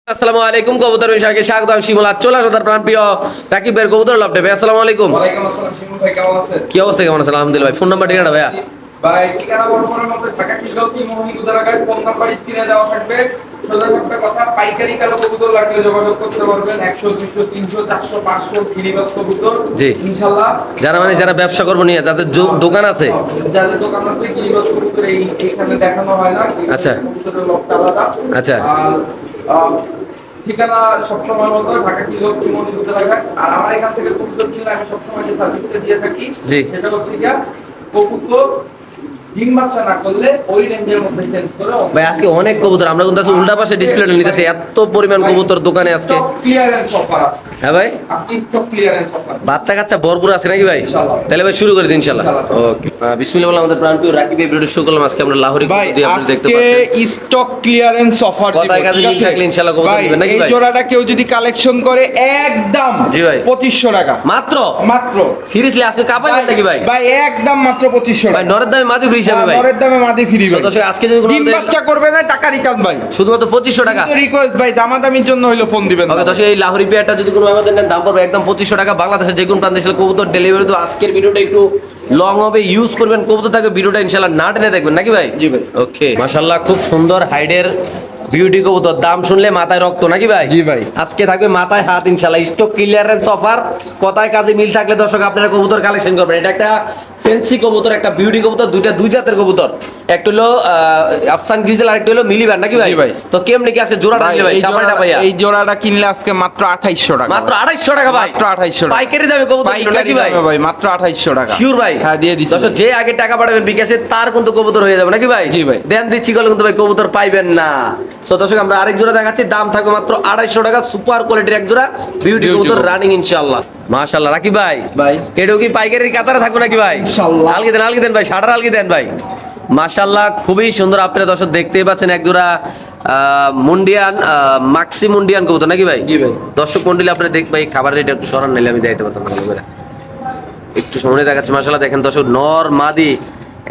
আসসালামু আলাইকুম কবুতর বিষয়কে স্বাগতম শিমুল আজ চলে আসো প্রাণ প্রিয় রাকিব ভাইয়ের কবুতর লাভটে ভাই আসসালামু আলাইকুম। ওয়ালাইকুম আসসালাম শিমুল ভাই, কেমন আছেন? কি অবস্থা, কেমন আছেন? আলহামদুলিল্লাহ ভাই। ফোন নাম্বার ঠিকানা ভাইয়া? ভাই ঠিকানা বরাবরের মতো ঢাকা কিলোকি মোহিনী উদারাঘাট, ফোন নাম্বার স্ক্রিনে দেওয়া থাকবে। সোজা থাকবে কথা, পাইকারি কালো কবুতর লাগলে যোগাযোগ করতে পারবেন। 100 200 300 400 500 গিরিবাস কবুতর জি ইনশাআল্লাহ। যারা ব্যবসা করবো নিয়ে যাদের দোকান আছে, যাদের দোকান আছে গিরিবাস কবুতর এইখানে দেখানো হয় না। আচ্ছা। কবুতরের লটটা আলাদা। আচ্ছা। আর ঠিকানা সবসময় মতো ঢাকা কিলোকি মোহিনী উদারাঘাট। আর আমার এখান থেকে কবুতর কিনলে আমি সবসময় যে সার্ভিসটা দিয়ে থাকি জি। সেটা হচ্ছে গিয়া কবুতর ডিম বাচ্চা না করলে ওই রেঞ্জের মধ্যে চেঞ্জ করে ভাই আজকে অনেক কবুতর আমরা কিন্তু উল্টা পাশে ডিসপ্লে নিতেছি, এত পরিমাণ কবুতর দোকানে আজকে। Clearance offer. হ্যাঁ ভাই, আপনি স্টক ক্লিয়ারেন্স অফার। বাচ্চা কাচ্চা ভরপুর আছে নাকি ভাই? ইনশাআল্লাহ। তাহলে ভাই শুরু করে দিন ইনশাআল্লাহ। ওকে, বিসমিল্লাহ বলে আমাদের প্রাণ প্রিয় রাকিব ভাই ভিডিও শুরু করলাম। আজকে আমরা লাহোরি ভাই কবুতর দিয়ে আপনি দেখতে আজকে পাচ্ছেন স্টক ক্লিয়ারেন্স অফার দিব, কথায় কাজে ঠিক মিল আছে? থাকলে ইনশাআল্লাহ কবুতর ভাই দিবেন নাকি এই ভাই? জোড়াটা কেউ যদি কালেকশন করে একদম জি ভাই। 2500 টাকা মাত্র মাত্র। সিরিয়াসলি আজকে কাপাই নাকি ভাই? ভাই একদম মাত্র 2500 ভাই টাকা। নরের দামে মাঝে ফ্রি হিসাবে ভাই। দরের দামে মাদি ফ্রি ভাই। দর্শক আজকে যদি কোনো ডিম বাচ্চা করবে না টাকা রিটার্ন ভাই। শুধুমাত্র 2500 টাকা। রিকোয়েস্ট ভাই, দামাদামির জন্য হইলো ফোন দিবেন। ওকে দর্শক, এই লাহোরি পেয়ারটা যদি কোনো আমাদের নেন দাম পড়বে একদম 2500 টাকা। বাংলাদেশের যে কোনো প্রান্তে কবুতর ডেলিভারি। তো আজকের ভিডিওটা একটু লং হবে, ইউজ করবেন কবুতর থাকে, ভিডিওটা ইনশাআল্লাহ না টেনে দেখবেন নাকি ভাই? জি ভাই। ওকে, মাশাআল্লাহ খুব সুন্দর হাইডের বিউটি কবুতর, দাম শুনলে মাথায় রক্ত নাকি ভাই? জি ভাই। আজকে থাকবে মাথায় হাত ইনশাআল্লাহ। স্টক ক্লিয়ারেন্স অফার, কথায় কাজে মিল থাকলে দর্শক আপনারা কবুতর কালেকশন করবেন। এটা একটা ফেন্সি কবুতর, একটা বিউটি কবুতর, দুই জাতের কবুতর। একটা হলো আফসান গ্রিজেল, আরেকটা হলো মিলিবান নাকি ভাই? জি ভাই। তো কেমনে কি আজকে জোড়াটা নিলে ভাই? কাপাড়টা পাইয়া এই জোড়াটা কিনলে আজকে মাত্র 2800 টাকা। মাত্র 250 টাকা ভাই। মাত্র 2800 টাকা। পাইকারি দামে কবুতর কিনো পাইকারি নাকি ভাই? দামে ভাই মাত্র 2800 টাকা। শিওর ভাই? হ্যাঁ দিয়ে দিচ্ছি। দর্শক যে আগে টাকা পাঠাবেন বিকাশে তার কিন্তু কবুতর হয়ে যাবে নাকি ভাই? জি ভাই। দেন দিচ্ছি করলে কিন্তু ভাই কবুতর পাইবেন না। তো দর্শক আমরা আরেক জোড়া দেখাচ্ছি, দাম থাকবে মাত্র 250 টাকা। সুপার কোয়ালিটির এক জোড়া বিউটি কবুতর রানিং ইনশাআল্লাহ। মাশাআল্লাহ রাকিব ভাই, ভাই। এটাও কি পাইকারির কাতারে থাকবে নাকি ভাই? ইনশাআল্লাহ। আলগি দেন ভাই, শাটার আলগি দেন ভাই। মাশাআল্লাহ খুবই সুন্দর। আপনারা দর্শক দেখতেই পাচ্ছেন এক জোড়া মুন্ডিয়ান, মাক্সি মুন্ডিয়ান কবুতর নাকি ভাই? জি ভাই। দর্শক মন্ডলী আপনি দেখ ভাই, খাবারের এটা একটু সরান নাইলে আমি দেখাইতে পারতাম ভালো করে। একটু সময় দেখাচ্ছি। মাশাআল্লাহ দেখেন দর্শক, নর মাদি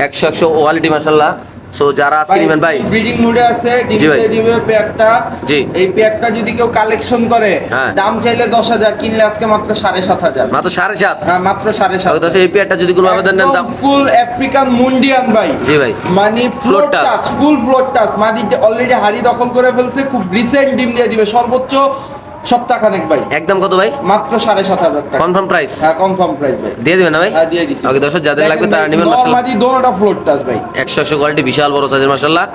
100 কোয়ালিটি মাশাআল্লাহ। সো যারা আজকে নেবেন ভাই, ব্রিডিং মোডে আছে, জি ভাই। ডিসপ্লে দিবে প্যাকটা। জি। এই প্যাকটা যদি কেউ কালেকশন করে হ্যাঁ। দাম চাইলে 10000, কিনলে আজকে মাত্র 7500। মাত্র 7.5। হ্যাঁ মাত্র 7500। দর্শক এই পেয়ারটা যদি কোনো আবেদন নেন দাম। ফুল আফ্রিকান মুন্ডিয়ান ভাই। জি ভাই। মানে Float ফ্লোট touch। টাচ, ফুল ফ্লোট টাচ। মাদি অলরেডি হাড়ি দখল করে ফেলছে, খুব রিসেন্ট ডিম দিয়ে দিবে সর্বোচ্চ সপ্তাহখানেক ভাই। একদম কত ভাই? মাত্র 7500 টাকা। কনফার্ম প্রাইস হ্যাঁ কনফার্ম প্রাইস ভাই। দিয়ে দিবেন না ভাই? হ্যাঁ দিয়ে দিছি। ওকে দর্শক যাদের লাগবে তারা নেবেন মাশাআল্লাহ। নরমাদি দোনোটা ফ্লোট টাচ ভাই। 100 কোয়ালিটি বিশাল বড় সাইজের মাশাআল্লাহ।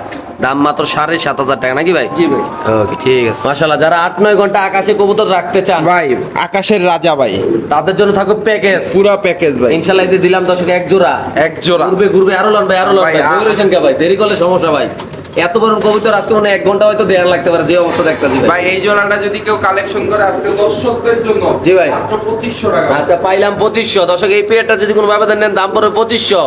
দাম মাত্র 7500 টাকা নাকি ভাই? জি ভাই। ওকে ঠিক আছে মাশাআল্লাহ। যারা 8-9 ঘন্টা আকাশে কবুতর রাখতে চান ভাই আকাশের রাজা ভাই, তাদের জন্য থাকবে প্যাকেজ পুরা প্যাকেজ ভাই। ইনশাআল্লাহ। এই যে দিলাম দর্শক এক জোড়া। এক জোড়া। ঘুরবে আরো লন ভাই, আরো লন ভাই, ভাই। বলেছেন কে ভাই? দেরি করলে সমস্যা ভাই। এত বড় কবুতর আজকে মানে 1 ঘন্টা হয়তো দেয়ার লাগতে পারে, যে অবস্থা দেখতাছি ভাই। ভাই এই জোড়াটা যদি কেউ কালেকশন করে আজকে দর্শকদের জন্য জি ভাই। মাত্র 2500 টাকা। আচ্ছা পাইলাম 2500। দর্শক এই পেয়ারটা যদি কোনো ভাবে নেন দাম পড়বে 2500।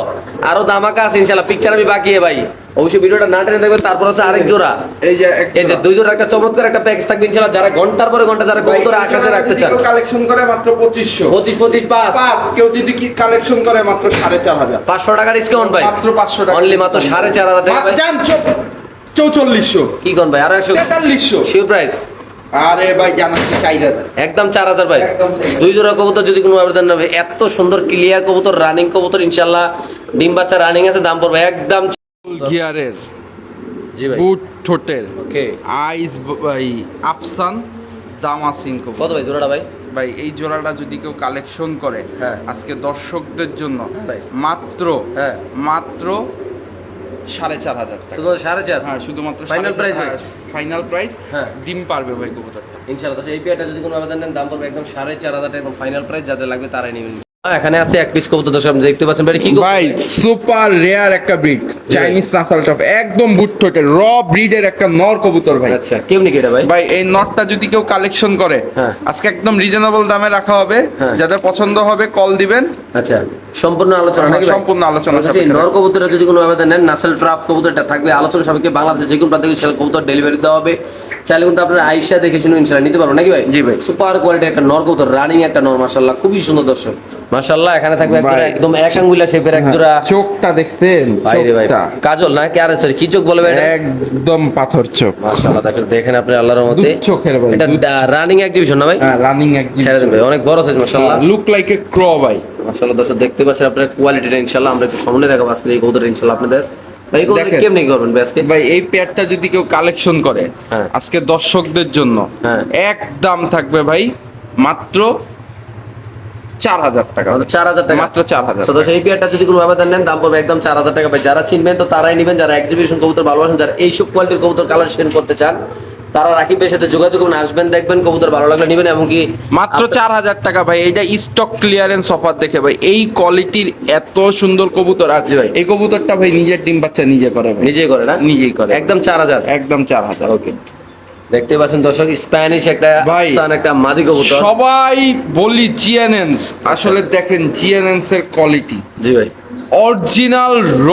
আরো দামাকা আছে ইনশাআল্লাহ। পিকচার আমি বাকি ভাই, অবশ্যই ভিডিওটা না টেনে দেখবেন। তারপর আছে আরেক জোড়া। এই যে এই যে দুই জোড়া একটা চমৎকার একটা প্যাকেজ থাকবে ইনশাআল্লাহ। যারা ঘন্টার পরে ঘন্টা যারা কবুতর আকাশে রাখতে চান, কালেকশন করে মাত্র 2500। 25 5 পাঁচ কেউ যদি কি কালেকশন করে মাত্র 4500। 500 টাকা ডিসকাউন্ট ভাই। মাত্র 500 টাকা। অনলি মাত্র 4500 টাকা ভাই। জান 4400। কি কোন ভাই? আরো 100 4300। শিওর প্রাইস আরে ভাই জানাচ্ছি 4000। একদম 4000 ভাই। একদম 4000। দুই জোড়া কবুতর যদি কোনো আবেদন নেবে, এত সুন্দর ক্লিয়ার কবুতর, রানিং কবুতর ইনশাআল্লাহ। ডিম বাচ্চা রানিং আছে, দাম পড়বে একদম। গিয়ারের জি ভাই। বুট ঠোঁটের ওকে আইস ভাই আফসান দামাসিন কো কত ভাই জোড়াটা ভাই? ভাই এই জোড়াটা যদি কেউ কালেকশন করে হ্যাঁ। আজকে দর্শকদের জন্য ভাই। মাত্র হ্যাঁ। মাত্র 4500 টাকা। শুধু 4.5। হ্যাঁ শুধুমাত্র Final price ভাই? Final price. হ্যাঁ। ডিম পারবে ভাই কবুতরটা। ইনশাআল্লাহ। তো এই পেয়ারটা যদি কোনো আবেদন নেন দাম পড়বে একদম 4500 টাকা, একদম ফাইনাল প্রাইস। যাদের লাগবে তারাই নেবেন। এখানে আছে এক পিস কবুতর দর্শক আপনি দেখতে পাচ্ছেন ভাই। কি কবুতর? ভাই সুপার রেয়ার একটা ব্রিড, চাইনিজ নাসাল টপ, একদম বুট ঠোঁটের র ব্রিডের একটা নর কবুতর ভাই। আচ্ছা কেমনি কি এটা ভাই? ভাই এই নটটা যদি কেউ কালেকশন করে হ্যাঁ। আজকে একদম রিজনেবল দামে রাখা হবে। হ্যাঁ। যাদের পছন্দ হবে কল দিবেন। আচ্ছা সম্পূর্ণ আলোচনা নাকি ভাই? সম্পূর্ণ আলোচনা আচ্ছা, এই নর কবুতরটা যদি কোনো আবেদন নেন, নাসেল ট্রাফ কবুতরটা থাকবে আলোচনা সাপেক্ষে। বাংলাদেশে যে কোনো প্রান্তে সেল কবুতর ডেলিভারি দেওয়া হবে। চাইলে কিন্তু আপনারা আইসা দেখে শুনে ইনশাআল্লাহ নিতে পারবেন নাকি ভাই? জি ভাই। সুপার কোয়ালিটির একটা নর কবুতর, রানিং একটা নর, মাশাআল্লাহ খুবই সুন্দর দর্শক। মাশাআল্লাহ এখানে থাকবে এক জোড়া ভাই। একদম এক আঙ্গুলা শেপের এক জোড়া। চোখটা দেখছেন? ভাই রে ভাই, চোখটা কাজল না কি আর সরি কি চোখ বলবে এটা? একদম পাথর চোখ। মাশাআল্লাহ দেখেন আপনি আল্লাহর রহমতে দুধ চোখের ভাই, এটা দুধ। রানিং এক্সিবিশন না ভাই? হ্যাঁ, রানিং ছেড়ে দেন ভাই, অনেক বড় সাইজ মাশাআল্লাহ। লুক লাইক এ ক্র ভাই। মাশাআল্লাহ দর্শক দেখতে পাচ্ছেন আপনার কোয়ালিটিটা, ইনশাআল্লাহ আমরা একটু সামনে দেখাবো আজকে এই কবুতরটা ইনশাআল্লাহ আপনাদের। ভাই এই কবুতর দেখেন। কেমনে কি করবেন ভাই আজকে? ভাই এই পেয়ারটা যদি কেউ কালেকশন করে হ্যাঁ। আজকে দর্শকদের জন্য হ্যাঁ। এক দাম থাকবে ভাই মাত্র 4000 টাকা। আমাদের 4000 টাকা, মাত্র 4000 তো দর্শক এই পেয়ারটা যদি কোনো ব্যবধান নেন দাম পড়বে একদম 4000 টাকা ভাই। যারা চিনবেন তো তারাই নেবেন, যারা এক্সিবিশন কবুতর ভালোবাসেন, যারা এইসব কোয়ালিটির কবুতর কালেকশন করতে চান তারা রাকিব ভাইয়ের সাথে যোগাযোগ করুন, আসবেন দেখবেন কবুতর ভালো লাগলে নেবেন। এমনকি মাত্র 4000 টাকা ভাই। এইটা স্টক ক্লিয়ারেন্স অফার দেখে ভাই, এই কোয়ালিটির এত সুন্দর কবুতর আছে জি ভাই। এই কবুতরটা ভাই নিজের ডিম বাচ্চা নিজে করে ভাই, নিজেই করে না? নিজেই করে একদম 4000। একদম 4000। ওকে, দেখতে পাচ্ছেন দর্শক স্প্যানিশ একটা ভাই। আফসান একটা মাদি কবুতর। সবাই বলি জিএনএনস, আসলে দেখেন জিএনএনস এর কোয়ালিটি জি ভাই, অরিজিনাল র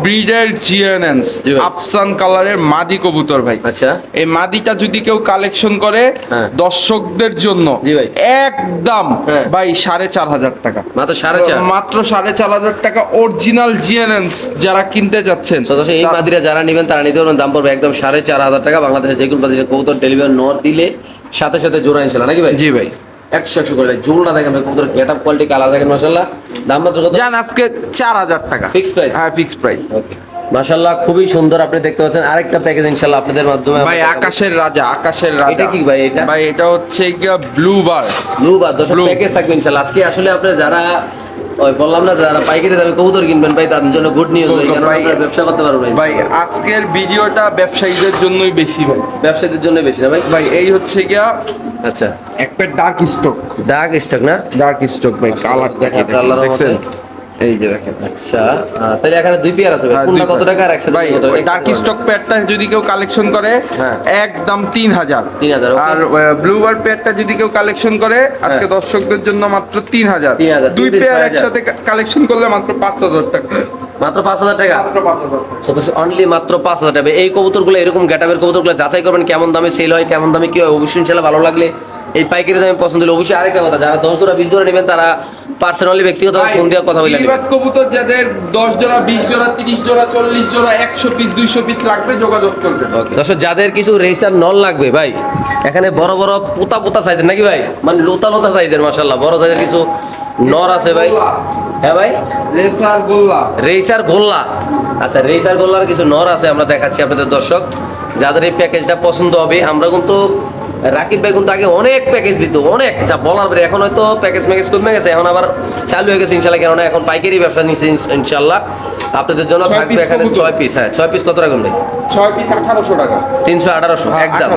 ব্রিডের জিএনএনস জি ভাই। আফসান কালারের মাদি কবুতর ভাই। আচ্ছা এই মাদিটা যদি কেউ কালেকশন করে হ্যাঁ। দর্শকদের জন্য জি ভাই। একদম হ্যাঁ। ভাই 4500 টাকা, মাত্র 4.5। মাত্র 4500 টাকা অরিজিনাল জিএনএনস যারা কিনতে যাচ্ছেন। তো দর্শক এই মাদিরা যারা নেবেন তারা নিতে পারবেন, দাম পড়বে একদম 4500 টাকা। বাংলাদেশে যে কোনো প্রদেশে কবুতর ডেলিভারি নর দিলে সাথে সাথে জোড়া ইনশাআল্লাহ নাকি ভাই? জি ভাই। 100 করে ভাই, জোড়া দেখেন ভাই, কবুতর গেট আপ কোয়ালিটি কালার দেখেন মাশাআল্লাহ। দাম মাত্র কত? জান আজকে 4000 টাকা ফিক্স প্রাইস। হ্যাঁ, ফিক্স প্রাইস। ওকে মাশাআল্লাহ খুবই সুন্দর, আপনি দেখতে পাচ্ছেন আরেকটা প্যাকেজ ইনশাআল্লাহ আপনাদের মাধ্যমে ভাই আকাশের রাজা, আকাশের রাজা। এটা কি ভাই? এটা ভাই এটা হচ্ছে গিয়া ব্লু বার। ব্লু বার দর্শক Blue। প্যাকেজ থাকবে ইনশাআল্লাহ। আজকে আসলে আপনারা যারা ওই বললাম না যারা পাইকারি দামে কবুতর কিনবেন ভাই তাদের জন্য গুড নিউজ ভাই, কারণ ভাই। আপনারা ব্যবসা করতে পারবেন ভাই আজকের ভিডিওটা ব্যবসায়ীদের জন্যই বেশি ভাই। ব্যবসায়ীদের জন্য বেশি না ভাই? ভাই এই হচ্ছে গিয়া আচ্ছা, এক প্যাট ডার্ক স্টক, ডার্ক স্টক না? ডার্ক স্টক ভাই, কালার দেখেন আপনার আল্লাহর দেখছেন? রহমতে। এই যে দেখেন। আচ্ছা তাহলে এখানে দুই পেয়ার আছে ভাই, হ্যাঁ, কোনটা দুই কত pair। টাকা আর একসাথে ভাই কত টাকা? ডার্ক স্টক পেয়ারটা যদি কেউ কালেকশন করে হ্যাঁ। একদম 3000। 3000, okay। আর ব্লু বার পেয়ারটা যদি কেউ কালেকশন করে আজকে হ্যাঁ। দর্শকদের জন্য মাত্র 3000। 3000, দুই তিন piece পেয়ার 6000। একসাথে কালেকশন করলে মাত্র 5000 টাকা। মাত্র 5000 টাকা। মাত্র 5000 টাকা। অনলি মাত্র 5000 টাকা। এই কবুতরগুলো এরকম গেটাবের কবুতরগুলো যাচাই করবেন কেমন দামে সেল হয়, কেমন দামে কি হয়, অবশ্যই ইনশাআল্লাহ ভালো লাগলে এই পাইকারি দামে পছন্দ হলে অবশ্যই। আরেকটা কথা, যারা 10 জোড়া 20 জোড়া নেবেন তারা পার্সোনালি ব্যক্তিগত ফোন দিয়ে কথা বলে নেবেন। গিরিবাজ কবুতর যাদের 10 জোড়া 20 জোড়া 30 জোড়া 40 জোড়া 100 পিস 200 পিস লাগবে যোগাযোগ করবেন। দর্শক যাদের কিছু রেসার নল লাগবে ভাই, এখানে বড় বড় পোতা পোতা সাইজের নাকি ভাই, মানে লোতা লোতা সাইজের মাশাআল্লাহ বড় সাইজের কিছু নর আছে ভাই। হ্যাঁ ভাই, রেসার গোল্লা। রেসার গোল্লা। আচ্ছা রেসার গোল্লার কিছু নর আছে, আমরা দেখাচ্ছি আপনাদের দর্শক। যাদের এই প্যাকেজটা পছন্দ হবে, আমরা কিন্তু রাকিব ভাই কিন্তু আগে অনেক প্যাকেজ দিত, অনেক যা বলার পরে। এখন হয়তো প্যাকেজ ম্যাকেজ কমে গেছে, এখন আবার চালু হয়ে গেছে ইনশাল্লাহ, কেননা এখন পাইকারি ব্যবসা নিচ্ছে ইনশাল্লাহ। আপনাদের জন্য 6 থাকবে piece এখানে কবুতর। 6 পিস। হ্যাঁ 6 পিস কত টাকা ভাই? 6 পিস 1800 টাকা। 300 1800 একদম।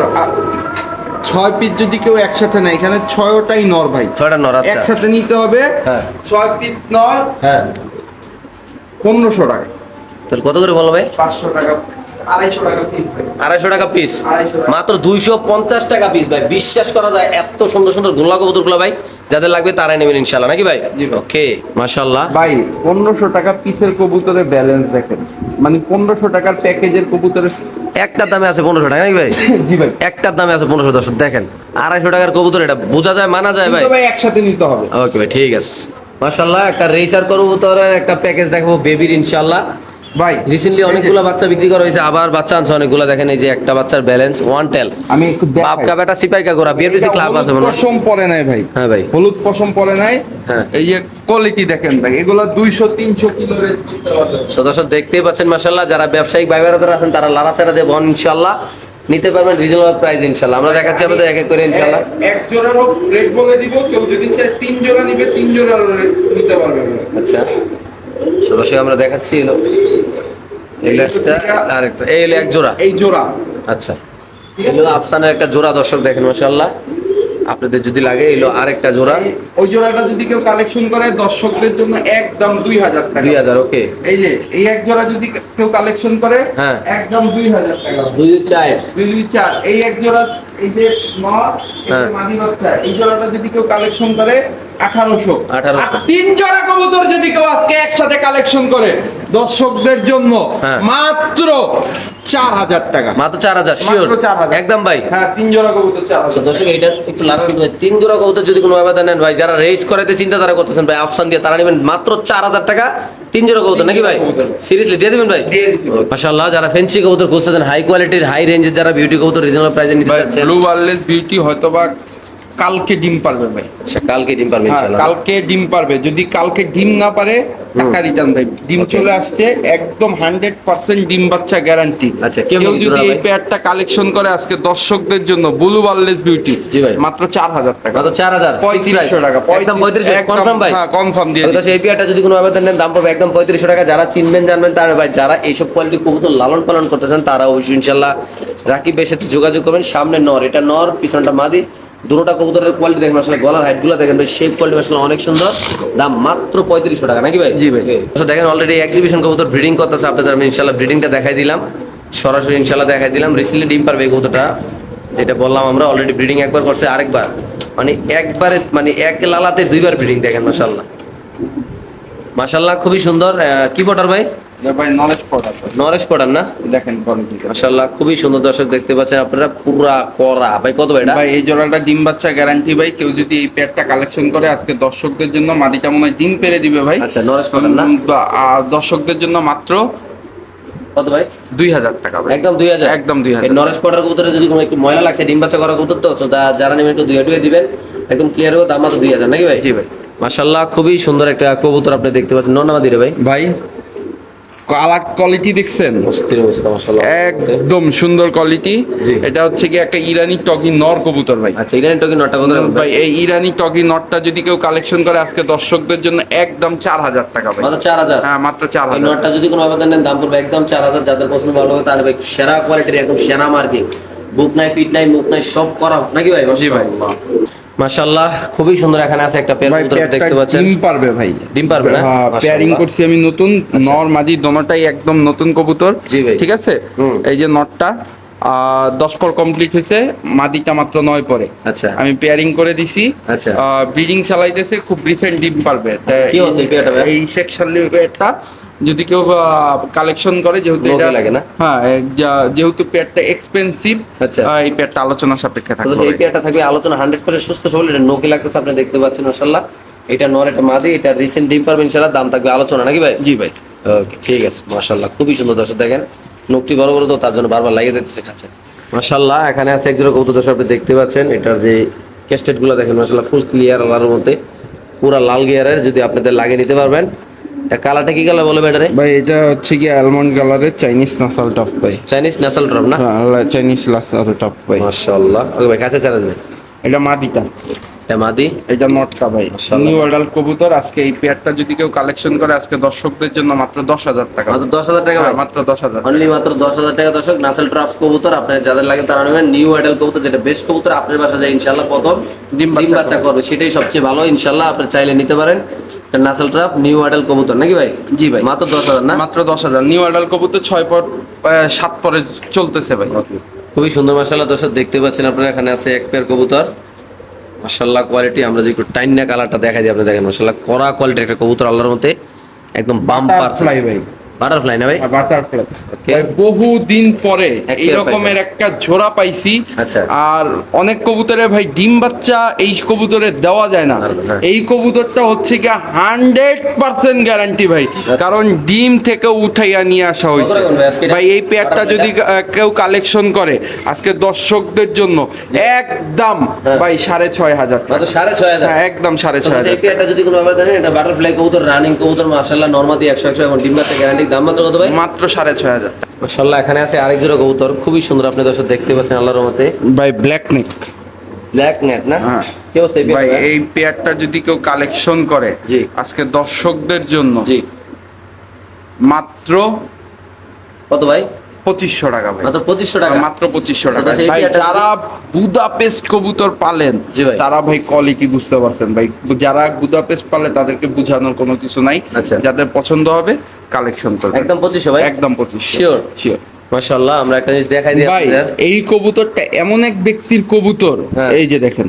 6 পিস যদি কেউ একসাথে নেয়, এখানে 6টাই নর ভাই, 6টা নর। আচ্ছা একসাথে নিতে হবে। হ্যাঁ। 6 পিস নর হ্যাঁ 1500 টাকা। তাহলে কত করে বলো ভাই? 500 টাকা, 250 টাকা পিস ভাই। 250 টাকা পিস, 250 টাকা। মাত্র 250 টাকা পিস ভাই। বিশ্বাস করা যায় এত সুন্দর সুন্দর গোল্লা কবুতরগুলো ভাই, যাদের লাগবে তারাই নেবেন ইনশাআল্লাহ নাকি ভাই? জি ভাই। ওকে মাশাআল্লাহ। ভাই 1500 টাকা পিসের কবুতরের ব্যালেন্স দেখেন, মানে 1500 টাকার প্যাকেজের কবুতরের। একটার দামে আছে 1500 টাকা নাকি ভাই? জি ভাই। একটার দামে আছে 1500। দর্শক দেখেন 250 টাকার কবুতর, এটা বোঝা যায় মানা যায় ভাই। কিন্তু ভাই একসাথে নিতে হবে। ওকে ভাই ঠিক আছে মাশাআল্লাহ। একটা রেসার কবুতরের একটা প্যাকেজ দেখাবো বেবির ইনশাআল্লাহ। ভাই রিসেন্টলি অনেকগুলো বাচ্চা বিক্রি করা হয়েছে, আবার বাচ্চা আনছে অনেকগুলো। দেখেন এই যে একটা বাচ্চার ব্যালেন্স ওয়ান টেল, আমি একটু বাপ কা দেখাই। বেটা সিপাই কা গোরা, বিএফসি ক্লাব আছে মনে হয়। পশম পরে নাই ভাই। হ্যাঁ ভাই। হলুদ পশম পরে নাই। হ্যাঁ। এই যে কোয়ালিটি দেখেন ভাই, এগুলা 200 300 কিলো রেট করতে পারবে। সদস্য দেখতেই পাচ্ছেন মাশাআল্লাহ। যারা ব্যবসায়িক ভাই বেড়াদার আছেন তারা লাড়াচাড়া দিয়ে বন ইনশাআল্লাহ নিতে পারবেন রিজনেবল প্রাইস ইনশাআল্লাহ। আমরা দেখাচ্ছি আপনাদের এক এক করে ইনশাআল্লাহ। এক জোড়ারও রেট বলে দিব, কেউ যদি চায় 3 জোড়া নিবে 3 জোড়ার রেট নিতে পারবে। আচ্ছা সদস্য আমরা দেখাচ্ছি এলো এলো একটা আরেকটা, এই হলো এক জোড়া। এই জোড়া আচ্ছা এলো আফসানের একটা জোড়া। দর্শক দেখেন মাশাআল্লাহ, আপনাদের যদি লাগে এলো আরেকটা জোড়া। ওই জোড়াটা যদি কেউ কালেকশন করে দর্শকদের জন্য একদম 2000 টাকা। 2000 ওকে। এই যে এই এক জোড়া যদি কেউ কালেকশন করে হ্যাঁ। একদম 2000 টাকা। 204 204 এই এক জোড়া, এই যে নর এই হ্যাঁ। যে মাদি বাচ্চা, এই জোড়াটা যদি কেউ কালেকশন করে 1800। 1800 আর 3 জোড়া কবুতর যদি কেউ আজকে একসাথে কালেকশন করে দর্শকদের জন্য হ্যাঁ। মাত্র 4000 টাকা। মাত্র 4000 শিওর মাত্র 4000 একদম ভাই। হ্যাঁ, 3 জোড়া কবুতর 4000। দর্শক এটা একটু লাগান ভাই, 3 জোড়া কবুতর যদি কোনো ভাবে নেন ভাই, যারা রেস করাতে চিন্তা তারা করতেছেন ভাই, অপশন দিয়ে তারা নেবেন মাত্র 4000 টাকা 3 জোড়া কবুতর নাকি ভাই? সিরিয়াসলি দিয়ে দিবেন ভাই? দিয়ে দিবেন। মাশাআল্লাহ, যারা ফ্যান্সি কবুতর খুঁজতেছেন, হাই কোয়ালিটির হাই রেঞ্জের যারা বিউটি কবুতর রিজনেবল প্রাইসে নিতে ভাই যাচ্ছেন, ব্লু ওয়ারলেস বিউটি হয়তোবা কালকে ডিম পারবে ভাই। আচ্ছা কালকে ডিম পারবে হ্যাঁ, ইনশাআল্লাহ। কালকে ডিম পারবে। যদি কালকে ডিম না পারে টাকা রিটার্ন ভাই। ডিম চলে আসছে একদম 100% ডিম বাচ্চা গ্যারান্টি। আচ্ছা, কেউ কেমন যদি জোড়া এই ভাই? পেয়ারটা কালেকশন করে আজকে দর্শকদের জন্য ব্লু ওয়ারলেস বিউটি জি ভাই। মাত্র 4000 টাকা। মাত্র 4000 3500 টাকা। একদম 3500 কনফার্ম ভাই? হ্যাঁ, কনফার্ম দিয়ে ওই কাছে এই পেয়ারটা যদি কোনো ভাবে নেন দাম পড়বে একদম 3500 টাকা। যারা চিনবেন জানবেন তারা ভাই, যারা এইসব কোয়ালিটি কবুতর লালন পালন করতেছেন তারা অবশ্যই ইনশাআল্লাহ রাকিব ভাইয়ের সাথে যোগাযোগ করবেন। সামনে নর, এটা নর, পিছনটা মাদি। দুটোটা কবুতরের কোয়ালিটি দেখেন আসলে, গলার হাইট গুলো দেখেন ভাই, শেপ কোয়ালিটি আসলে অনেক সুন্দর। দাম মাত্র 3500 টাকা নাকি ভাই? জি ভাই। তো দেখেন অলরেডি এক্সিবিশন কবুতর ব্রিডিং করতেছে আপনাদের, আমি ইনশাআল্লাহ ব্রিডিংটা দেখাই দিলাম, সরাসরি ইনশাআল্লাহ দেখাই দিলাম। রিসেন্টলি ডিম পারবে এই কবুতরটা, যেটা বললাম আমরা অলরেডি ব্রিডিং একবার করছে, আরেকবার মানে একবারে মানে এক লালাতে দুইবার ব্রিডিং দেখেন। মাশাআল্লাহ মাশাআল্লাহ খুবই সুন্দর। কি বটার ভাই? ভাই নলেজ পড়া নরেশ পটার না? দেখেন কোয়ালিটি। মাশাআল্লাহ খুবই সুন্দর দর্শক, দেখতে পাচ্ছেন আপনারা পুরা করা। ভাই কত ভাই এটা? ভাই এই জোড়াটা ডিম বাচ্চা গ্যারান্টি ভাই। কেউ যদি এই পেয়ারটা কালেকশন করে আজকে দর্শকদের জন্য, মাদিটা মনে হয় ডিম পেরে দিবে ভাই। আচ্ছা নরেশ পটার না? আর দর্শকদের জন্য মাত্র কত ভাই? 2000 টাকা ভাই। একদম 2000? একদম 2000। এই নরেশ পটার কবুতরে যদি কোনো একটু ময়লা লাগছে, ডিম বাচ্চা করা কবুতর তো যারা নেবেন একটু 2000 দিবেন, একদম ক্লিয়ার হবে। দাম মাত্র 2000 নাকি ভাই? জি ভাই। মাশাআল্লাহ খুবই সুন্দর একটা কবুতর আপনি দেখতে পাচ্ছেন, নরনামাদি রে ভাই? ভাই কালার কোয়ালিটি দেখছেন? অস্থির অবস্থা মাশাআল্লাহ। একদম সুন্দর কোয়ালিটি। জি। এটা হচ্ছে কি একটা ইরানি টকি নর কবুতর ভাই। আচ্ছা ইরানি টকি নটটা কত রাখবেন ভাই ভাই? এই ইরানি টকি নটটা যদি কেউ কালেকশন করে আজকে দর্শকদের জন্য একদম 4000 টাকা ভাই। মাত্র 4000? হ্যাঁ, মাত্র এই 4000। নটটা যদি কোনো আবেদন নেন দাম পড়বে একদম 4000। যাদের পছন্দ ভালো হবে তাহলে ভাই সেরা কোয়ালিটির একদম সেরা মার্কিং, বুক নাই, পিট নাই, মুখ নাই, সব করা নাকি ভাই? জি ভাই। মাশাআল্লাহ খুবই সুন্দর। এখানে আছে একটা পেয়ার ভাই কবুতর পেয়ারটা দেখতে পাচ্ছেন, ডিম পারবে ভাই। ডিম পারবে না? হ্যাঁ, মাশাআল্লাহ। পেয়ারিং করছি আমি নতুন। নর মাদি দোনোটাই একদম নতুন কবুতর। জি ভাই। ঠিক আছে। হুম। এই যে নটটা 10 পর কমপ্লিট হয়েছে, মাদিটা মাত্র 9 পরে। আচ্ছা আমি পেয়ারিং করে দিছি। আচ্ছা। ব্রিডিং চালাইতেছে, খুব রিসেন্ট ডিম পারবে। কি হচ্ছে এই পেয়ারটা ভাই? এই সেকশন পেয়ারটা যদি কেউ কালেকশন করে, যেহেতু লোকে এটা লাগে না? হ্যাঁ, যেহেতু পেয়ারটা এক্সপেন্সিভ, আচ্ছা। এই পেয়ারটা আলোচনা সাপেক্ষে তো থাকবে। এই পেয়ারটা থাকবে আলোচনা 100% সুস্থ সবল। এটা নোকে লাগতেছে আপনি দেখতে পাচ্ছেন মাশাআল্লাহ। এটা নর, এটা মাদি, এটা রিসেন্ট ডিম পারবে ইনশাআল্লাহ। দাম থাকবে আলোচনা নাকি ভাই? জি ভাই। ওকে ঠিক আছে মাশাআল্লাহ খুবই সুন্দর দর্শক, দেখেন নোকটি বড় বড় তো তার জন্য বারবার লাগিয়ে দিতেছে কাছে। মাশাআল্লাহ এখানে আছে একজোড়া কবুতর দর্শক আপনি দেখতে পাচ্ছেন। এটার যে কেস্টেড গুলো দেখেন মাশাআল্লাহ ফুল ক্লিয়ার আলার মধ্যে, পুরা লাল গিয়ারের। যদি আপনাদের লাগিয়ে নিতে পারবেন। এটা কালারটা কি কালার বলে ব্যাটারে? ভাই এটা হচ্ছে কি অ্যালমন্ড কালারের চাইনিজ নাসাল টপ ভাই। চাইনিজ ন্যাশনাল ড্রপ না? হ্যাঁ, চাইনিজ নাসাল টপ ভাই। মাশাআল্লাহ। ওকে ভাই কাছে চালান ভাই। এটা মাদিটা, এটা মাদি, এটা নটটা ভাই। মাশাআল্লাহ। নিউ অ্যাডাল্ট কবুতর। আজকে এই পেয়ারটা যদি কেউ কালেকশন করে আজকে দর্শকদের জন্য মাত্র 10000 টাকা। মাত্র 10000 টাকা ভাই? হ্যাঁ, মাত্র 10000। অনলি মাত্র 10000 টাকা দর্শক। নাসেল ট্রাফ কবুতর আপনার যাদের লাগে তারা নেবেন। নিউ অ্যাডাল্ট কবুতর, যেটা বেস্ট কবুতর, আপনার বাসা যায় ইনশাআল্লাহ প্রথম ডিম ডিম বাচ্চা করবে, সেটাই সবচেয়ে ভালো ইনশাআল্লাহ। আপনি চাইলে নিতে পারেন। এটা নাসেল ট্রাফ নিউ অ্যাডাল্ট কবুতর নাকি ভাই? জি ভাই। মাত্র 10000 না? মাত্র 10000। নিউ অ্যাডাল্ট কবুতর 6 পর 7 পরে চলতেছে ভাই। খুবই সুন্দর মাশাআল্লাহ দর্শক দেখতে পাচ্ছেন আপনারা। এখানে আছে এক পেয়ার কবুতর মাশাআল্লাহ কোয়ালিটি। আমরা যে একটু টাইনা কালারটা দেখাই দিই আপনি দেখেন মাশাআল্লাহ কড়া কোয়ালিটির একটা কবুতর আল্লাহর মধ্যে, একদম বাম্পার ফ্লাই ভাই। বাটারফ্লাই না ভাই? বাটারফ্লাই। Okay. ভাই বহু দিন পরে এক এই পেয়ার রকমের একটা জোড়া পাইছি। আচ্ছা। আর অনেক কবুতরে ভাই ডিম বাচ্চা এই কবুতরে দেওয়া যায় না। হ্যাঁ। এই কবুতরটা হচ্ছে কি 100% গ্যারান্টি ভাই, কারণ ডিম থেকে উঠাইয়া নিয়ে আসা হয়েছে কত রাখবেন ভাই আজকে এটা? ভাই। এই পেয়ারটা যদি কেউ কালেকশন করে আজকে দর্শকদের জন্য একদম হ্যাঁ। ভাই 6500 মাত্র 6500? হ্যাঁ, একদম তো 6500। এই পেয়ারটা যদি কোনো ব্যাপার জানেন, এটা বাটারফ্লাই কবুতর, রানিং কবুতর মাশাআল্লাহ, নরমাদি 100 এবং ডিম বাচ্চা গ্যারান্টি। দাম মাত্র কত ভাই? মাত্র 6500 মাশাআল্লাহ এখানে আছে আরেক জোড়া কবুতর খুবই সুন্দর আপনি দর্শক দেখতে পাচ্ছেন আল্লাহর রহমতে। ভাই। ব্ল্যাক নেক। ব্ল্যাক নেট না? হ্যাঁ। কি অবস্থা এই ভাই পেয়ারটা? এই পেয়ারটা যদি কেউ কালেকশন করে জি। আজকে দর্শকদের জন্য জি মাত্র কত ভাই? 2500 টাকা ভাই। মাত্র 2500 টাকা? মাত্র 2500 টাকা আচ্ছা, এই ভাই। পেয়ারটা- যারা বুদাপেস্ট কবুতর পালেন জি ভাই। তারা ভাই কোয়ালিটি বুঝতে পারছেন ভাই। যারা বুদাপেস্ট পালে তাদেরকে বোঝানোর কোনো কিছু নাই। আচ্ছা। যাদের পছন্দ হবে কালেকশন করবে। একদম 2500 ভাই? একদম 2500 Sure? শিওর মাশাআল্লাহ আমরা একটা জিনিস দেখাই দিই ভাই। আপনাদের। এই কবুতরটা এমন এক ব্যক্তির কবুতর, হ্যাঁ। এই যে দেখেন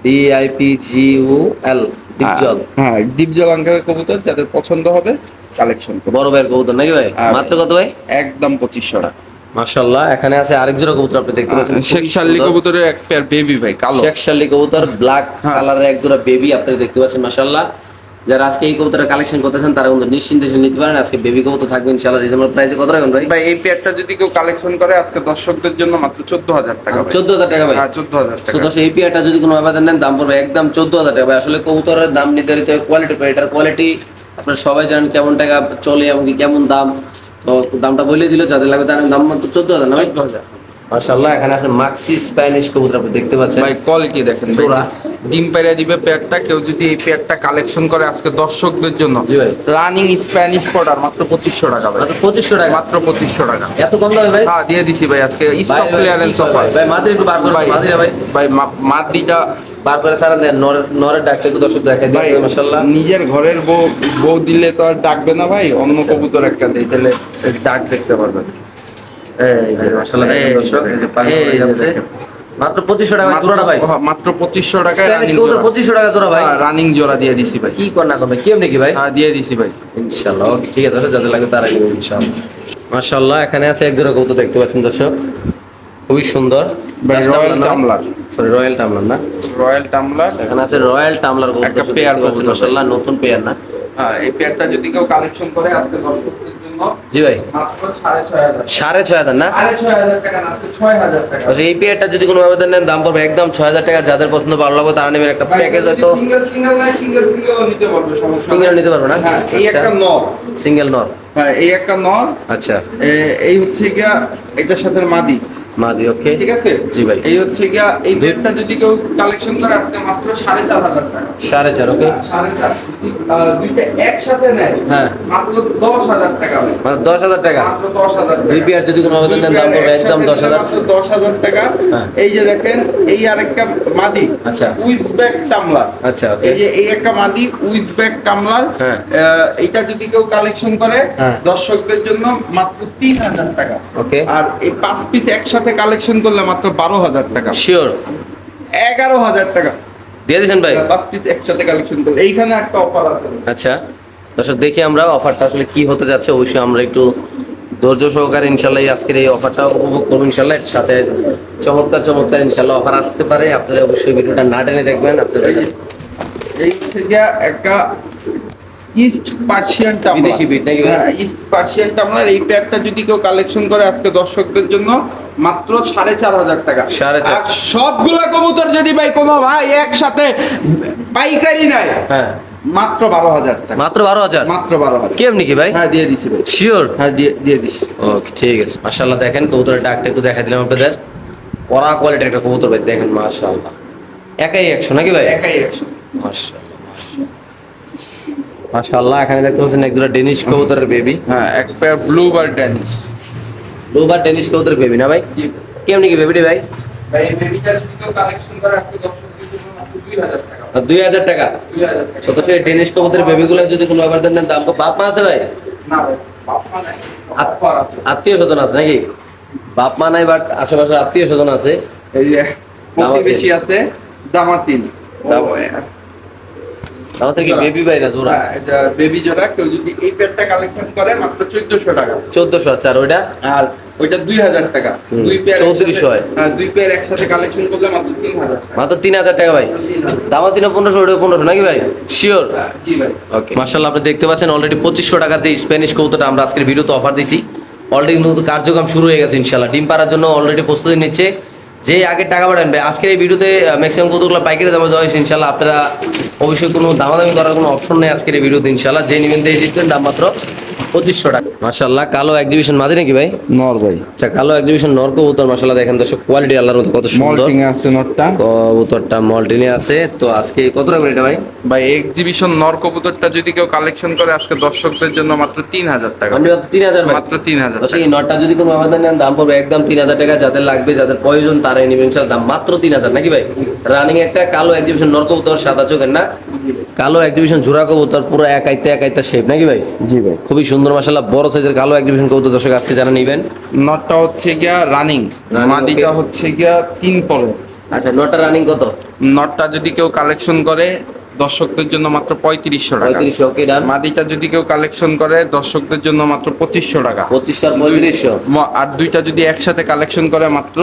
DIPGUL ডিপজল। হ্যাঁ, ডিপজল আঙ্কেলের কবুতর। যাদের পছন্দ হবে কালেকশন করবে। বড় ভাইয়ের কবুতর নাকি ভাই? হ্যাঁ, মাত্র কত ভাই? একদম 2500 টাকা। মাশাআল্লাহ, এখানে আছে আরেক জোড়া কবুতর আপনি দেখতে পাচ্ছেন, শেখ শার্লি কবুতরের এক পেয়ার বেবি ভাই, কালো শেখ শার্লি কবুতর ব্ল্যাক হ্যাঁ। কালারের এক জোড়া বেবি আপনি দেখতে পাচ্ছেন। মাশাআল্লাহ, যারা আজকে এই কবুতরের কালেকশন করতেছেন তারা কিন্তু নিশ্চিন্তে নিতে পারেন। আজকে বেবি কবুতর থাকবে ইনশাআল্লাহ রিজনেবল প্রাইসে। কত রাখবেন ভাই? ভাই এই পেয়ারটা যদি কেউ কালেকশন করে আজকে দর্শকদের জন্য মাত্র 14000 টাকা ভাই। 14,000 টাকা ভাই? হ্যাঁ 14000 টাকা। দর্শক এই পেয়ারটা যদি কোনো আবেদন নেন দাম পড়বে একদম 14,000 টাকা ভাই। আসলে কবুতরের দাম নির্ধারিত কোয়ালিটি পাই, এটার কোয়ালিটি আপনারা সবাই জানেন কেমন টাকা চলে এবং কি কেমন দাম। তো দামটা বলে দিল, যাদের লাগবে তার দাম মাত্র 14,000 না ভাই? 14000 মাশাআল্লাহ, এখানে আছে মাক্সি স্প্যানিশ কবুতর আপনি দেখতে পাচ্ছেন। ভাই কোয়ালিটি দেখেন জোড়া। ডিম পেড়ে দিবে পেয়ারটা, কেউ যদি এই পেয়ারটা কালেকশন করে আজকে দর্শকদের জন্য জি ভাই। রানিং স্প্যানিশ পডার মাত্র 2500 টাকা ভাই। মাত্র 2500 টাকা? মাত্র 2500 টাকা। এত কম দামে ভাই? হ্যাঁ দিয়ে দিছি ভাই আজকে ভাই, স্টক ভাই, ক্লিয়ারেন্স কি কয় অফার। ভাই? ভাই মাদি একটু বার করে ভাই মাদিরা ভাই। ভাই মাদিটা বার করে সারা দেন, নরের ডাকটা একটু দর্শক দেখাই ভাই দিন। মাশাআল্লাহ, নিজের ঘরের বউ দিলে তো আর ডাকবে না ভাই, অন্য আচ্ছা। কবুতর একটা দেই তাহলে ডাক দেখতে পারবেন। এই যে মাশাআল্লাহ দেখেন দর্শক, এই যে পানি এই পড়ে যে যাচ্ছে। দেখেন। মাত্র 2500 টাকা ভাই জোড়াটা ভাই? মাত্র 2500 টাকায় স্প্যানিশ কবুতর 2500 টাকা জোড়া ভাই? রানিং জোড়া দিয়ে দিছি ভাই। কি কর না করবে কেমনে কি ভাই? হ্যাঁ দিয়ে দিছি ভাই। ইনশাআল্লাহ ওকে, ঠিক আছে, যাদের লাগবে তারাই নেবেন ইনশাআল্লাহ। মাশাআল্লাহ, এখানে আছে এক জোড়া কবুতর দেখতে পাচ্ছেন দর্শক, খুবই সুন্দর। ভাই রয়্যাল টামলার, সরি রয়্যাল টামলার না, রয়্যাল টামলার এখানে আছে রয়্যাল টামলার কবুতর একটা দর্শক পেয়ার দেখতে পাচ্ছেন। কবুতর। মাশাআল্লাহ, নতুন পেয়ার না? হ্যাঁ এই পেয়ারটা যদি কেউ কালেকশন করে আজকে দর্শকদের জন্য জি ভাই। মাত্র 6500 6500 না? 6500 টাকা না, আজকে 6000 টাকা। আচ্ছা, এই পেয়ারটা যদি কোনো আবেদন নেন দাম পড়বে একদম 6000 টাকা। যাদের পছন্দ ভালো লাগবে তারা নেবেন। একটা প্যাকেজ হয়তো সিঙ্গেল নাই, সিঙ্গেল নিতে পারবে, সমস্যা সিঙ্গেল নাই। নিতে পারবে না? হ্যাঁ এই আচ্ছা, একটা নর, সিঙ্গেল নর। হ্যাঁ এই একটা নর, আচ্ছা, এই হচ্ছে গিয়া এটার সাথে মাদি, মাদি ওকে। ঠিক আছে? জি ভাই। এই হচ্ছে গিয়া এই পেয়ারটা যদি কেউ কালেকশন করে আজকে মাত্র 4500 টাকা। 4.5 ওকে। 4500 যদি দুইটা একসাথে নেয় হ্যাঁ। মাত্র 10000 টাকা ভাই। মানে 10,000 টাকা? মাত্র 10000 টাকা। দুই পেয়ার যদি কোনো আবেদন নেন দাম পড়বে একদম 10,000। 10,000 টাকা। হ্যাঁ। এই যে দেখেন এই আরেকটা মাদি, আচ্ছা। উইজবেক টামলার। আচ্ছা ওকে। এই যে এই একটা মাদি উইজবেক টামলার, হ্যাঁ। এইটা যদি কেউ কালেকশন করে হ্যাঁ। দর্শকদের জন্য মাত্র 3000 টাকা। ওকে। আর এই 5 পিস একসাথে কালেকশন করলে মাত্র 12000 টাকা, শিওর 11000 টাকা। দিয়ে দিয়েছেন ভাই? 5 পিস একসাথে কালেকশন করলে এইখানে একটা অফার আছে। আচ্ছা দর্শক, দেখি আমরা অফারটা আসলে কি হতে যাচ্ছে। অবশ্যই আমরা একটু ধৈর্য সহকারে ইনশাল্লাহ এই আজকের এই অফারটা উপভোগ করবো ইনশাল্লাহ। এর সাথে চমৎকার ইনশাল্লাহ অফার আসতে পারে। আপনারা অবশ্যই ভিডিওটা না টেনে দেখবেন। আপনাদের এই হচ্ছে গিয়া একটা ইস্ট পার্সিয়ান টামলার, বিদেশি breed নাকি ভাই? হ্যাঁ, ইস্ট পার্সিয়ান টামলার। এই প্যাকটা যদি কেউ কালেকশন করে আজকে দর্শকদের জন্য মাত্র 4500 টাকা। 4,500 আর সবগুলা কবুতর যদি ভাই কোনো ভাই একসাথে পাইকারি নেয় হ্যাঁ, মাত্র 12000 টাকা। মাত্র 12,000? মাত্র 12000। কেমনি কি ভাই? হ্যাঁ দিয়ে দিছি ভাই, শিওর? হ্যাঁ দিয়ে দিছি। ওকে ঠিক আছে। মাশাআল্লাহ, দেখেন কবুতরের ডাকটা একটু দেখা দিলাম আপনাদের। পরা কোয়ালিটির একটা কবুতর ভাই, দেখেন মাশাআল্লাহ। একাই 100 নাকি ভাই? একাই 100। মাশাআল্লাহ মাশাআল্লাহ। এখানে দেখতে পাচ্ছেন একজোড়া ডেনিশ কবুতরের বেবি, হ্যাঁ এক পেয়ার ব্লু বার ড্যানিশ। লোবার ডেনিশ কবুতরের বেবি না ভাই? কেমনি কি বেবিটি ভাই? ভাই এই বেবিটা যদি কেউ কালেকশন করে আজকে দর্শকদের জন্য মাত্র 2000 টাকা। 2000 টাকা? 2000 টাকা। ছোট ছোট ডেনিশ কবুতরের বেবিগুলো যদি কোনো আবেদন নেন দাম বাপ মা আছে ভাই? না ভাই বাপ মা নাই, অফার আছে। আত্মীয় স্বজন আছে নাকি? বাপ মা নাই বাট আশেপাশে আত্মীয় স্বজন আছে। এই যে দামাসিন। প্রতিবেশী আছে দামাসিন। আমাদের কি বেবি ভাই না জোড়া? এটা বেবি জোড়া, কেউ যদি এই পেয়ারটা কালেকশন করে মাত্র 1400 টাকা। 1400? আচ্ছা, আর ওইটা? আর ওইটা 2000 টাকা। হুম, দুই পেয়ার 3400 হয়। হ্যাঁ দুই পেয়ার একসাথে কালেকশন করলে মাত্র 3000 টাকা। মাত্র 3000 টাকা ভাই? দামা ছিল 1500, ওটা 1500 নাকি ভাই? শিওর? জি ভাই। ওকে মাশাআল্লাহ, আপনি দেখতে পাচ্ছেন অলরেডি 2500 টাকাতে স্প্যানিশ কবুতরটা আমরা আজকের ভিডিওতে অফার দিছি। অলরেডি কিন্তু কার্যক্রম শুরু হয়ে গেছে ইনশাআল্লাহ। ডিম পাড়ার জন্য অলরেডি প্রস্তুতি নিচ্ছে। যে আগে টাকা পাঠান ভাই, আজকের এই ভিডিওতে ম্যাক্সিমাম কতগুলো পাইকারি দামে দেওয়া হয়েছে ইনশাআল্লাহ। আপনারা অবশ্যই কোনো দামাদামি করার কোনো অপশন নেই আজকের এই ভিডিওতে ইনশাআল্লাহ। যে নিবেন দিয়ে দিচ্ছেন দাম মাত্র 2500 টাকা। মাশাআল্লাহ, কালো এক্সিবিশন মাদি নাকি ভাই? নর ভাই, আচ্ছা, কালো এক্সিবিশন নর কবুতর মাশাআল্লাহ। দেখেন দর্শক কোয়ালিটি আল্লাহর মতো কত সুন্দর। মল্টিং আছে নরটা। কবুতরটা মল্টিনে আছে। তো আজকে কত টাকা এটা ভাই? ভাই এক্সিবিশন নর কবুতরটা যদি কেউ কালেকশন করে আজকে দর্শকদের জন্য মাত্র 3000 টাকা। মানে মাত্র 3000 ভাই? মাত্র 3000 আচ্ছা, এই নটটা যদি কোনো আবেদন নেন দাম পড়বে একদম 3000 টাকা। যাদের লাগবে, যাদের প্রয়োজন তারাই নেবেন ইনশাআল্লাহ। দাম মাত্র 3000 নাকি ভাই? রানিং একটা কালো এক্সিবিশন নর কবুতর, সাদা চোখের না? কালো এক্সিবিশন ঝুরা কবুতর, পুরো একাইতা শেপ নাকি ভাই? জি ভাই। খুবই সুন্দর মাশাআল্লাহ, বড় সাইজের কালো এক্সিবিশন কবুতর দর্শক আজকে যারা নেবেন। নটটা হচ্ছে গিয়া রানিং, Running, মাদিটা okay. হচ্ছে গিয়া 3 পরে। আচ্ছা, নটটা রানিং কত? নটটা যদি কেউ কালেকশন করে দর্শকদের জন্য মাত্র 3500 টাকা। 3500, ওকে ডান। মাদিটা যদি কেউ কালেকশন করে দর্শকদের জন্য মাত্র 2500 টাকা। 2500 আর 3500, আর দুইটা যদি একসাথে কালেকশন করে মাত্র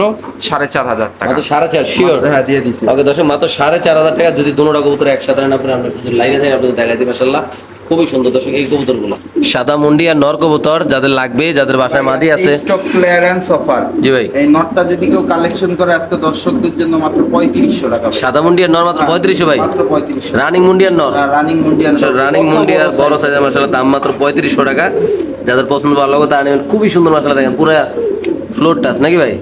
4500 টাকা। মাত্র 4.5 শিওর? হ্যাঁ, দিয়ে দিচ্ছি। ওকে দর্শক, মাত্র 4500 টাকা যদি দুটোটা কবুতর একসাথে নেন আপনার কিছু লাইনে যায় আপনাদের দেখাই দিই। মাশাআল্লাহ খুবই সুন্দর দর্শক এই কবুতরগুলো। সাদা মুন্ডি আর নর কবুতর যাদের লাগবে, যাদের বাসায় মাদি আছে। Stock clearance offer. জি ভাই। এই নটটা যদি কেউ কালেকশন করে আজকে দর্শকদের জন্য মাত্র 3500 টাকা। সাদা মুন্ডি আর নর মাত্র 3500 ভাই। মাত্র 3500। রানিং মুন্ডি আর নর? রানিং মুন্ডিয়ান। রানিং মুন্ডি আর বড় সাইজের মাশাআল্লাহ দাম মাত্র 3500 টাকা। যাদের পছন্দ ভালো লাগে তা আনেন। খুবই সুন্দর মাশাআল্লাহ, দেখেন পুরো ফ্লোর টাচ নাকি ভাই?